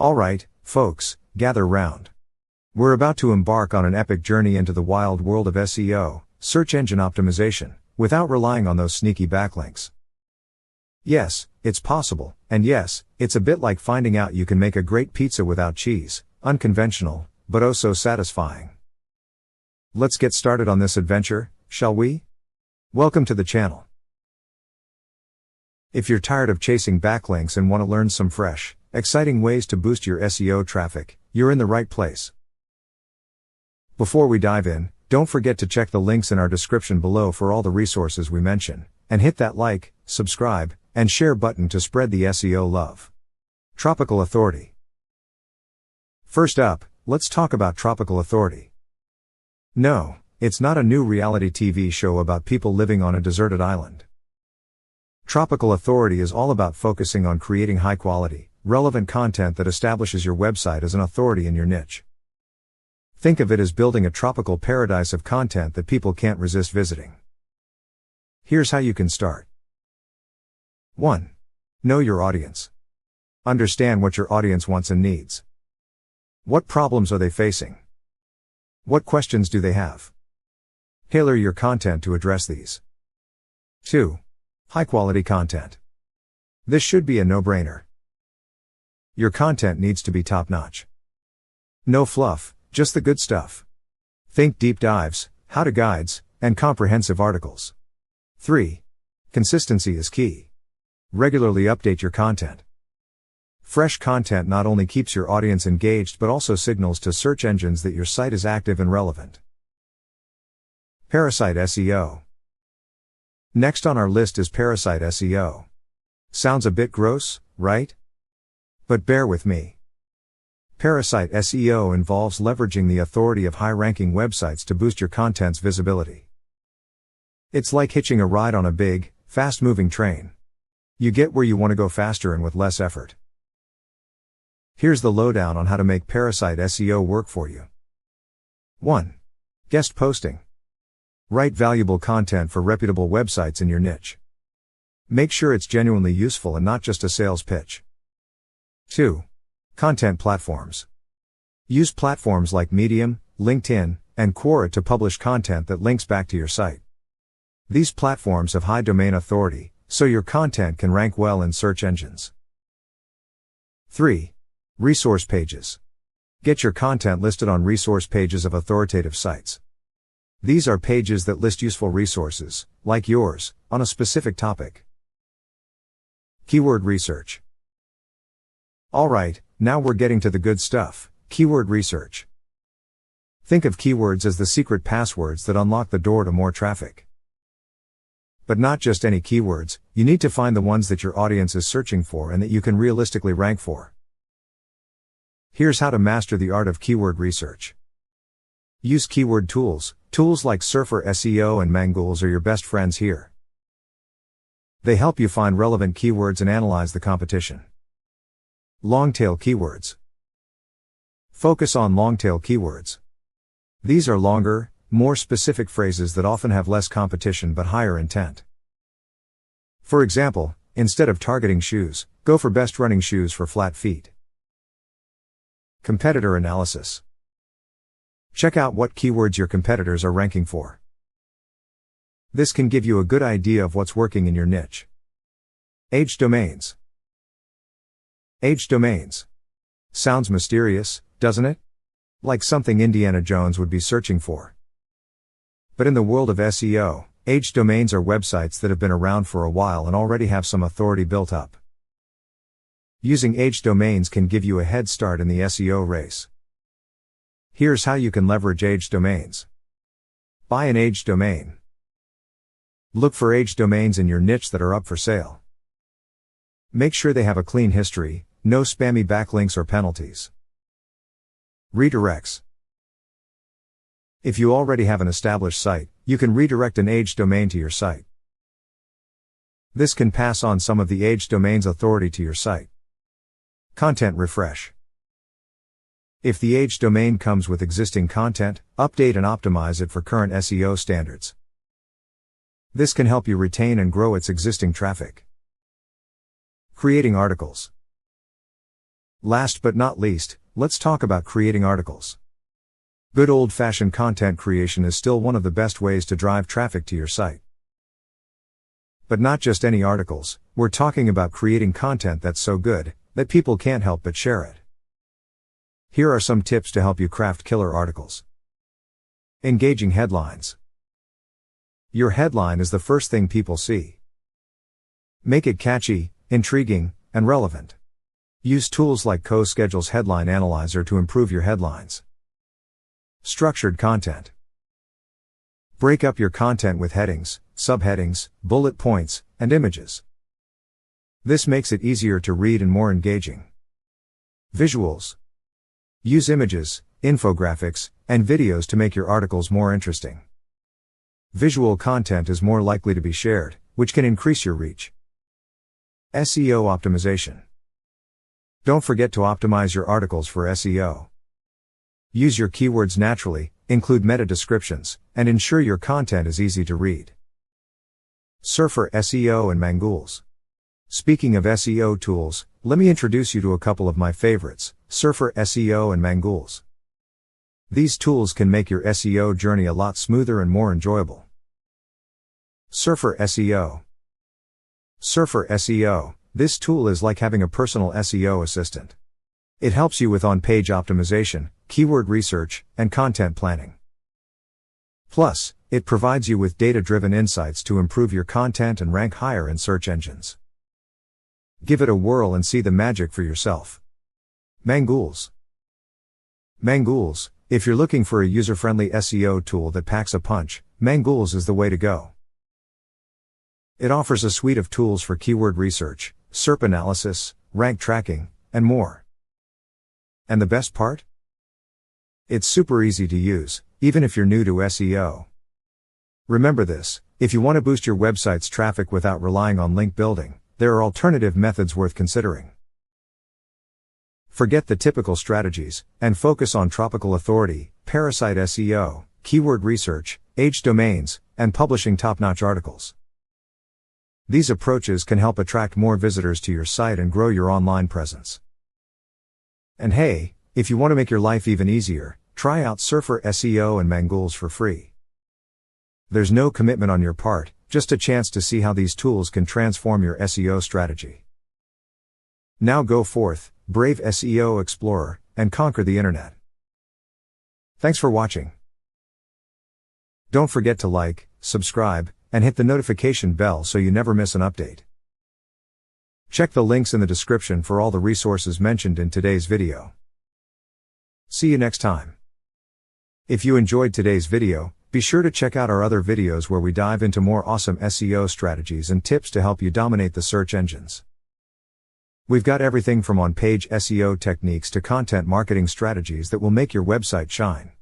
Alright, folks, gather round. We're about to embark on an epic journey into the wild world of SEO, search engine optimization, without relying on those sneaky backlinks. Yes, it's possible, and yes, it's a bit like finding out you can make a great pizza without cheese, unconventional, but oh so satisfying. Let's get started on this adventure, shall we? Welcome to the channel. If you're tired of chasing backlinks and want to learn some fresh, exciting ways to boost your SEO traffic, you're in the right place. Before we dive in, don't forget to check the links in our description below for all the resources we mention, and hit that like, subscribe, and share button to spread the SEO love. Tropical Authority. First up, let's talk about Tropical Authority. No, it's not a new reality TV show about people living on a deserted island. Tropical Authority is all about focusing on creating high quality, relevant content that establishes your website as an authority in your niche. Think of it as building a tropical paradise of content that people can't resist visiting. Here's how you can start. 1. Know your audience. Understand what your audience wants and needs. What problems are they facing? What questions do they have? Tailor your content to address these. 2. High quality content. This should be a no-brainer. Your content needs to be top-notch. No fluff, just the good stuff. Think deep dives, how-to guides, and comprehensive articles. 3. Consistency is key. Regularly update your content. Fresh content not only keeps your audience engaged but also signals to search engines that your site is active and relevant. Parasite SEO. Next on our list is Parasite SEO. Sounds a bit gross, right? But bear with me. Parasite SEO involves leveraging the authority of high-ranking websites to boost your content's visibility. It's like hitching a ride on a big, fast-moving train. You get where you want to go faster and with less effort. Here's the lowdown on how to make Parasite SEO work for you. 1. Guest posting. Write valuable content for reputable websites in your niche. Make sure it's genuinely useful and not just a sales pitch. 2. Content platforms. Use platforms like Medium, LinkedIn, and Quora to publish content that links back to your site. These platforms have high domain authority, so your content can rank well in search engines. 3. Resource pages. Get your content listed on resource pages of authoritative sites. These are pages that list useful resources, like yours, on a specific topic. Keyword research. Alright, now we're getting to the good stuff, keyword research. Think of keywords as the secret passwords that unlock the door to more traffic. But not just any keywords, you need to find the ones that your audience is searching for and that you can realistically rank for. Here's how to master the art of keyword research. Use keyword tools. Tools like SERP SEO and Mangools are your best friends here. They help you find relevant keywords and analyze the competition. Longtail Keywords. Focus on longtail keywords. These are longer, more specific phrases that often have less competition but higher intent. For example, instead of targeting shoes, go for best running shoes for flat feet. Competitor analysis. Check out what keywords your competitors are ranking for. This can give you a good idea of what's working in your niche. Age domains. Age domains. Sounds mysterious, doesn't it? Like something Indiana Jones would be searching for. But in the world of SEO, age domains are websites that have been around for a while and already have some authority built up. Using age domains can give you a head start in the SEO race. Here's how you can leverage age domains. Buy an age domain. Look for age domains in your niche that are up for sale. Make sure they have a clean history, no spammy backlinks or penalties. Redirects. If you already have an established site, you can redirect an age domain to your site. This can pass on some of the age domain's authority to your site. Content refresh. If the age domain comes with existing content, update and optimize it for current SEO standards. This can help you retain and grow its existing traffic. Creating articles. Last but not least, let's talk about creating articles. Good old-fashioned content creation is still one of the best ways to drive traffic to your site. But not just any articles, we're talking about creating content that's so good that people can't help but share it. Here are some tips to help you craft killer articles. Engaging headlines. Your headline is the first thing people see. Make it catchy, intriguing, and relevant. Use tools like CoSchedule's Headline Analyzer to improve your headlines. Structured content. Break up your content with headings, subheadings, bullet points, and images. This makes it easier to read and more engaging. Visuals. Use images, infographics, and videos to make your articles more interesting. Visual content is more likely to be shared, which can increase your reach. SEO optimization. Don't forget to optimize your articles for SEO. Use your keywords naturally, include meta descriptions, and ensure your content is easy to read. SERP SEO and Mangools. Speaking of SEO tools, let me introduce you to a couple of my favorites, SERP SEO and Mangools. These tools can make your SEO journey a lot smoother and more enjoyable. SERP SEO. SERP SEO, this tool is like having a personal SEO assistant. It helps you with on-page optimization, keyword research, and content planning. Plus, it provides you with data-driven insights to improve your content and rank higher in search engines. Give it a whirl and see the magic for yourself. Mangools. Mangools, if you're looking for a user-friendly SEO tool that packs a punch, Mangools is the way to go. It offers a suite of tools for keyword research, SERP analysis, rank tracking, and more. And the best part? It's super easy to use, even if you're new to SEO. Remember this, if you want to boost your website's traffic without relying on link building, there are alternative methods worth considering. Forget the typical strategies, and focus on tropical authority, Parasite SEO, keyword research, aged domains, and publishing top-notch articles. These approaches can help attract more visitors to your site and grow your online presence. And hey, if you want to make your life even easier, try out SERP SEO and Mangools for free. There's no commitment on your part, just a chance to see how these tools can transform your SEO strategy. Now go forth, brave SEO explorer, and conquer the internet. Thanks for watching. Don't forget to like, subscribe, and hit the notification bell so you never miss an update. Check the links in the description for all the resources mentioned in today's video. See you next time. If you enjoyed today's video, be sure to check out our other videos where we dive into more awesome SEO strategies and tips to help you dominate the search engines. We've got everything from on-page SEO techniques to content marketing strategies that will make your website shine.